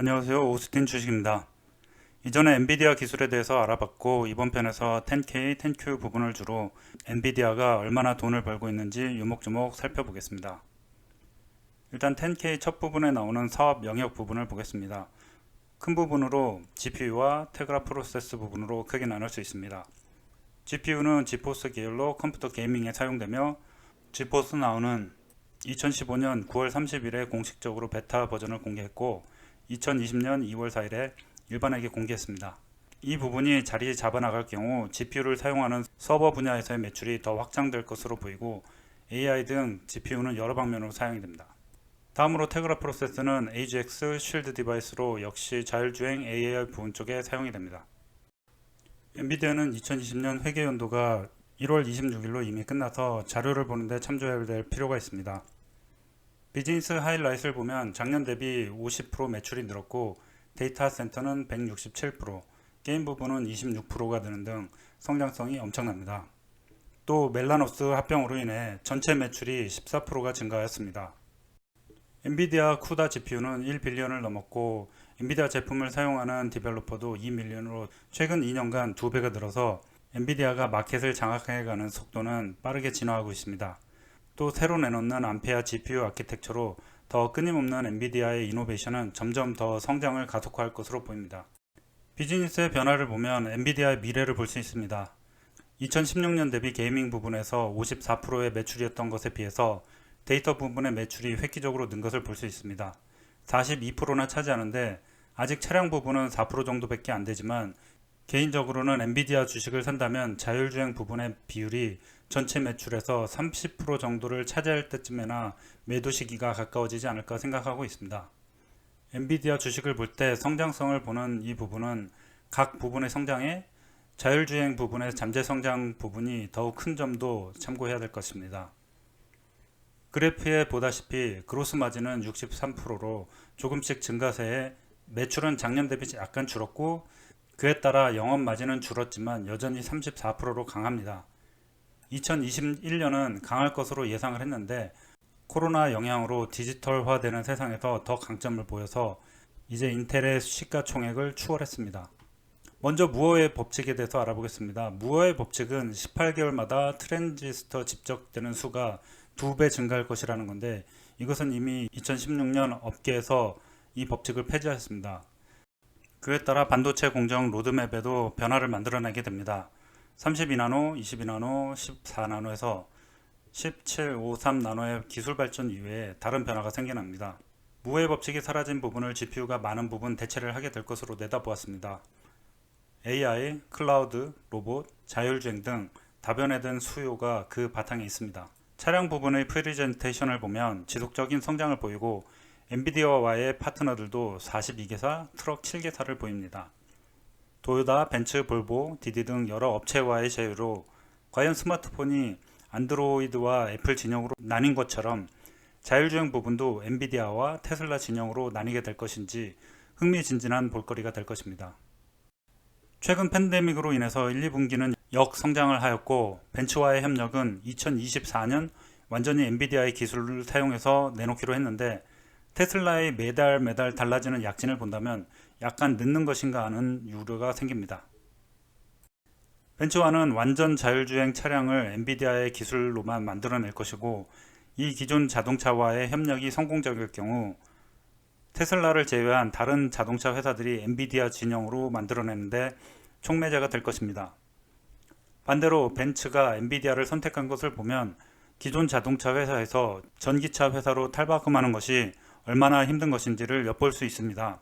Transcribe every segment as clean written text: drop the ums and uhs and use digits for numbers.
안녕하세요. 오스틴 주식입니다. 이전에 엔비디아 기술에 대해서 알아봤고 이번 편에서 10K, 10Q 부분을 주로 엔비디아가 얼마나 돈을 벌고 있는지 유목주목 살펴보겠습니다. 일단 10K 첫 부분에 나오는 사업 영역 부분을 보겠습니다. 큰 부분으로 GPU와 테그라 프로세스 부분으로 크게 나눌 수 있습니다. GPU는 지포스 계열로 컴퓨터 게이밍에 사용되며 지포스 나오는 2015년 9월 30일에 공식적으로 베타 버전을 공개했고 2020년 2월 4일에 일반에게 공개했습니다. 이 부분이 자리 잡아나갈 경우 GPU를 사용하는 서버 분야에서의 매출이 더 확장될 것으로 보이고 AI 등 GPU는 여러 방면으로 사용이 됩니다. 다음으로 테그라 프로세스는 AGX 쉴드 디바이스로 역시 자율주행 AI 부분 쪽에 사용이 됩니다. 엔비디아는 2020년 회계연도가 1월 26일로 이미 끝나서 자료를 보는데 참조해야 될 필요가 있습니다. 비즈니스 하이라이트를 보면 작년 대비 50% 매출이 늘었고 데이터 센터는 167%, 게임 부분은 26%가 느는 등 성장성이 엄청납니다. 또 멜라노스 합병으로 인해 전체 매출이 14%가 증가하였습니다. 엔비디아 쿠다 GPU는 1빌리언을 넘었고 엔비디아 제품을 사용하는 디벨로퍼도 2밀리언으로 최근 2년간 2배가 늘어서 엔비디아가 마켓을 장악해가는 속도는 빠르게 진화하고 있습니다. 또 새로 내놓는 암페아 GPU 아키텍처로 더 끊임없는 엔비디아의 이노베이션은 점점 더 성장을 가속화할 것으로 보입니다. 비즈니스의 변화를 보면 엔비디아의 미래를 볼 수 있습니다. 2016년 대비 게이밍 부분에서 54%의 매출이었던 것에 비해서 데이터 부분의 매출이 획기적으로 는 것을 볼 수 있습니다. 42%나 차지하는데 아직 차량 부분은 4% 정도밖에 안 되지만 개인적으로는 엔비디아 주식을 산다면 자율주행 부분의 비율이 전체 매출에서 30% 정도를 차지할 때쯤에나 매도 시기가 가까워지지 않을까 생각하고 있습니다. 엔비디아 주식을 볼 때 성장성을 보는 이 부분은 각 부분의 성장에 자율주행 부분의 잠재 성장 부분이 더욱 큰 점도 참고해야 될 것입니다. 그래프에 보다시피 그로스 마진은 63%로 조금씩 증가세에 매출은 작년 대비 약간 줄었고 그에 따라 영업 마진은 줄었지만 여전히 34%로 강합니다. 2021년은 강할 것으로 예상을 했는데 코로나 영향으로 디지털화되는 세상에서 더 강점을 보여서 이제 인텔의 시가총액을 추월했습니다. 먼저 무어의 법칙에 대해서 알아보겠습니다. 무어의 법칙은 18개월마다 트랜지스터 집적되는 수가 2배 증가할 것이라는 건데 이것은 이미 2016년 업계에서 이 법칙을 폐지하였습니다. 그에 따라 반도체 공정 로드맵에도 변화를 만들어내게 됩니다. 32나노, 22나노, 14나노에서 1753나노의 기술 발전 이외에 다른 변화가 생겨납니다. 무의 법칙이 사라진 부분을 GPU가 많은 부분 대체를 하게 될 것으로 내다보았습니다. AI, 클라우드, 로봇, 자율주행 등 다변화된 수요가 그 바탕에 있습니다. 차량 부분의 프레젠테이션을 보면 지속적인 성장을 보이고 엔비디아와의 파트너들도 42개사, 트럭 7개사를 보입니다. 도요타, 벤츠, 볼보, 디디 등 여러 업체와의 제휴로 과연 스마트폰이 안드로이드와 애플 진영으로 나뉜 것처럼 자율주행 부분도 엔비디아와 테슬라 진영으로 나뉘게 될 것인지 흥미진진한 볼거리가 될 것입니다. 최근 팬데믹으로 인해서 1, 2분기는 역성장을 하였고 벤츠와의 협력은 2024년 완전히 엔비디아의 기술을 사용해서 내놓기로 했는데 테슬라의 매달 달라지는 약진을 본다면 약간 늦는 것인가 하는 우려가 생깁니다. 벤츠와는 완전 자율주행 차량을 엔비디아의 기술로만 만들어낼 것이고 이 기존 자동차와의 협력이 성공적일 경우 테슬라를 제외한 다른 자동차 회사들이 엔비디아 진영으로 만들어내는데 촉매제가 될 것입니다. 반대로 벤츠가 엔비디아를 선택한 것을 보면 기존 자동차 회사에서 전기차 회사로 탈바꿈하는 것이 얼마나 힘든 것인지를 엿볼 수 있습니다.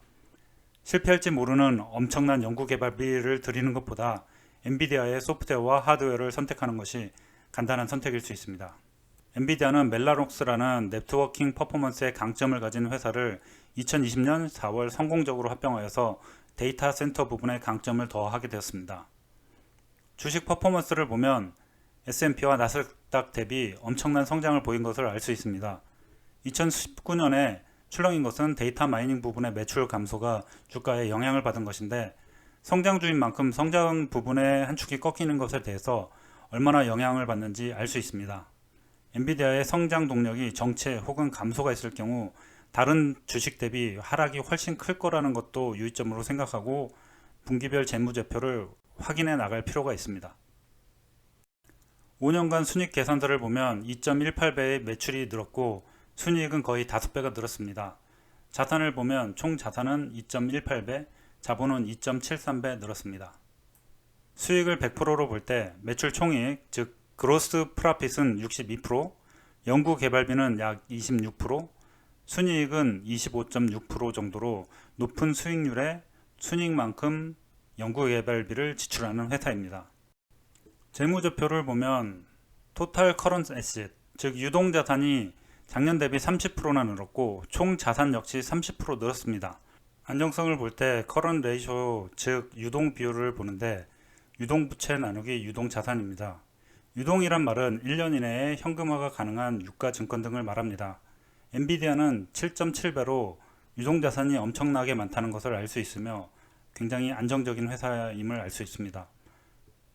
실패할지 모르는 엄청난 연구개발비를 들이는 것보다 엔비디아의 소프트웨어와 하드웨어를 선택하는 것이 간단한 선택일 수 있습니다. 엔비디아는 멜라녹스라는 네트워킹 퍼포먼스의 강점을 가진 회사를 2020년 4월 성공적으로 합병하여서 데이터 센터 부분의 강점을 더하게 되었습니다. 주식 퍼포먼스를 보면 S&P와 나스닥 대비 엄청난 성장을 보인 것을 알 수 있습니다. 2019년에 출렁인 것은 데이터 마이닝 부분의 매출 감소가 주가에 영향을 받은 것인데 성장주인 만큼 성장 부분의 한 축이 꺾이는 것에 대해서 얼마나 영향을 받는지 알 수 있습니다. 엔비디아의 성장 동력이 정체 혹은 감소가 있을 경우 다른 주식 대비 하락이 훨씬 클 거라는 것도 유의점으로 생각하고 분기별 재무제표를 확인해 나갈 필요가 있습니다. 5년간 순이익 계산서를 보면 2.18배의 매출이 늘었고 순이익은 거의 5배가 늘었습니다. 자산을 보면 총 자산은 2.18배, 자본은 2.73배 늘었습니다. 수익을 100%로 볼 때 매출 총이익, 즉 그로스 프라핏은 62%, 연구 개발비는 약 26%, 순이익은 25.6% 정도로 높은 수익률에 순이익만큼 연구 개발비를 지출하는 회사입니다. 재무제표를 보면 토탈 커런트 애셋, 즉 유동자산이 작년 대비 30%나 늘었고 총 자산 역시 30% 늘었습니다. 안정성을 볼 때 커런트 레이쇼, 즉 유동 비율을 보는데 유동부채 나누기 유동자산입니다. 유동이란 말은 1년 이내에 현금화가 가능한 유가 증권 등을 말합니다. 엔비디아는 7.7배로 유동자산이 엄청나게 많다는 것을 알 수 있으며 굉장히 안정적인 회사임을 알 수 있습니다.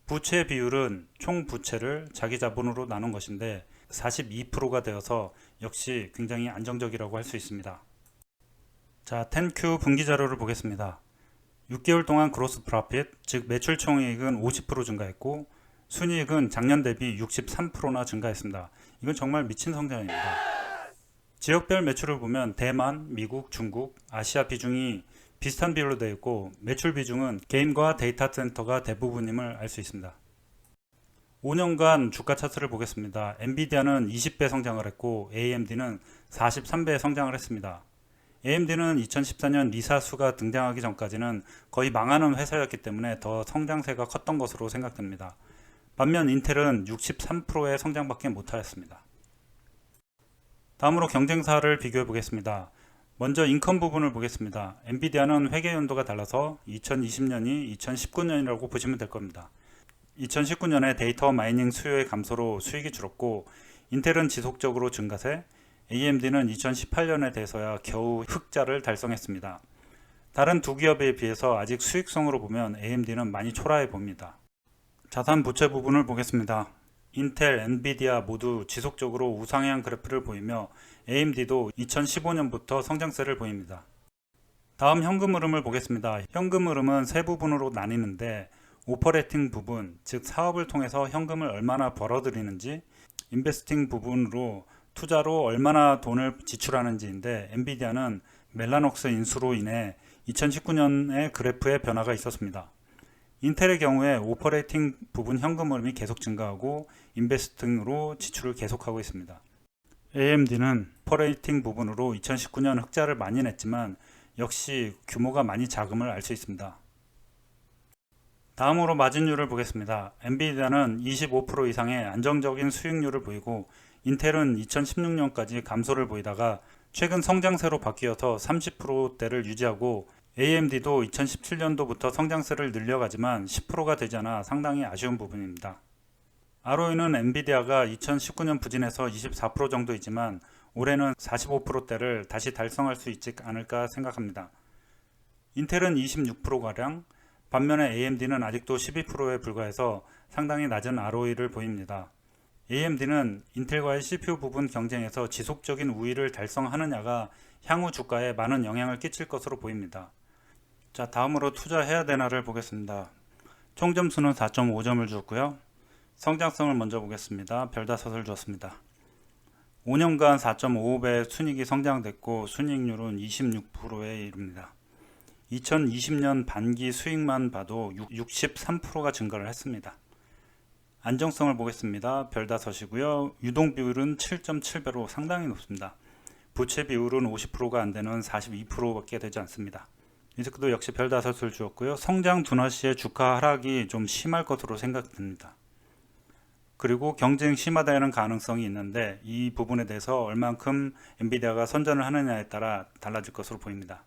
부채 비율은 총 부채를 자기 자본으로 나눈 것인데 42%가 되어서 역시 굉장히 안정적이라고 할 수 있습니다. 자, 10Q 분기 자료를 보겠습니다. 6개월 동안 그로스 프로핏, 즉 매출 총이익은 50% 증가했고 순이익은 작년 대비 63%나 증가했습니다. 이건 정말 미친 성장입니다. 지역별 매출을 보면 대만, 미국, 중국, 아시아 비중이 비슷한 비율로 되어 있고 매출 비중은 게임과 데이터 센터가 대부분임을 알 수 있습니다. 5년간 주가 차트를 보겠습니다. 엔비디아는 20배 성장을 했고 AMD는 43배 성장을 했습니다. AMD는 2014년 리사수가 등장하기 전까지는 거의 망하는 회사였기 때문에 더 성장세가 컸던 것으로 생각됩니다. 반면 인텔은 63%의 성장밖에 못하였습니다. 다음으로 경쟁사를 비교해 보겠습니다. 먼저 인컴 부분을 보겠습니다. 엔비디아는 회계 연도가 달라서 2020년이 2019년이라고 보시면 될 겁니다. 2019년에 데이터 마이닝 수요의 감소로 수익이 줄었고 인텔은 지속적으로 증가세, AMD는 2018년에 대해서야 겨우 흑자를 달성했습니다. 다른 두 기업에 비해서 아직 수익성으로 보면 AMD는 많이 초라해 보입니다. 자산 부채 부분을 보겠습니다. 인텔, 엔비디아 모두 지속적으로 우상향 그래프를 보이며 AMD도 2015년부터 성장세를 보입니다. 다음 현금 흐름을 보겠습니다. 현금 흐름은 세 부분으로 나뉘는데 오퍼레이팅 부분, 즉 사업을 통해서 현금을 얼마나 벌어들이는지, 인베스팅 부분으로 투자로 얼마나 돈을 지출하는지인데 엔비디아는 멜라녹스 인수로 인해 2019년에 그래프에 변화가 있었습니다. 인텔의 경우에 오퍼레이팅 부분 현금 흐름이 계속 증가하고 인베스팅으로 지출을 계속하고 있습니다. AMD는 오퍼레이팅 부분으로 2019년 흑자를 많이 냈지만 역시 규모가 많이 작음을 알 수 있습니다. 다음으로 마진율을 보겠습니다. 엔비디아는 25% 이상의 안정적인 수익률을 보이고 인텔은 2016년까지 감소를 보이다가 최근 성장세로 바뀌어서 30%대를 유지하고 AMD도 2017년도부터 성장세를 늘려가지만 10%가 되지 않아 상당히 아쉬운 부분입니다. ROE는 엔비디아가 2019년 부진해서 24% 정도이지만 올해는 45%대를 다시 달성할 수 있지 않을까 생각합니다. 인텔은 26%가량, 반면에 AMD는 아직도 12%에 불과해서 상당히 낮은 ROE를 보입니다. AMD는 인텔과의 CPU 부분 경쟁에서 지속적인 우위를 달성하느냐가 향후 주가에 많은 영향을 끼칠 것으로 보입니다. 자, 다음으로 투자해야 되나를 보겠습니다. 총 점수는 4.5점을 주었고요. 성장성을 먼저 보겠습니다. 별 5을 주었습니다. 5년간 4.55배 순이익이 성장됐고 순이익률은 26%에 이릅니다. 2020년 반기 수익만 봐도 63%가 증가를 했습니다. 안정성을 보겠습니다. 별 5이고요. 유동 비율은 7.7배로 상당히 높습니다. 부채 비율은 50%가 안되는 42%밖에 되지 않습니다. 이즈크도 역시 별 5을 주었고요. 성장 둔화 시에 주가 하락이 좀 심할 것으로 생각됩니다. 그리고 경쟁 심화되는 가능성이 있는데 이 부분에 대해서 얼만큼 엔비디아가 선전을 하느냐에 따라 달라질 것으로 보입니다.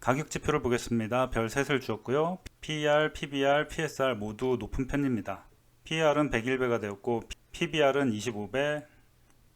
가격 지표를 보겠습니다. 별 3을 주었고요. PER, PBR, PSR 모두 높은 편입니다. PER은 101배가 되었고 PBR은 25배,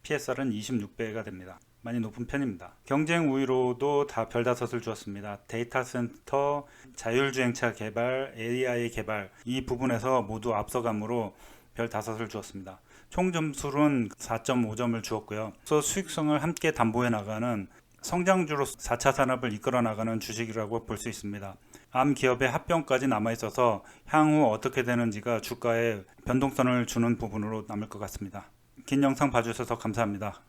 PSR은 26배가 됩니다. 많이 높은 편입니다. 경쟁 우위로도 다 별 5을 주었습니다. 데이터 센터, 자율주행차 개발, AI 개발 이 부분에서 모두 앞서감으로 별 5을 주었습니다. 총 점수는 4.5점을 주었고요. 그래서 수익성을 함께 담보해 나가는 성장주로 4차 산업을 이끌어 나가는 주식이라고 볼 수 있습니다. 암 기업의 합병까지 남아 있어서 향후 어떻게 되는지가 주가에 변동성을 주는 부분으로 남을 것 같습니다. 긴 영상 봐주셔서 감사합니다.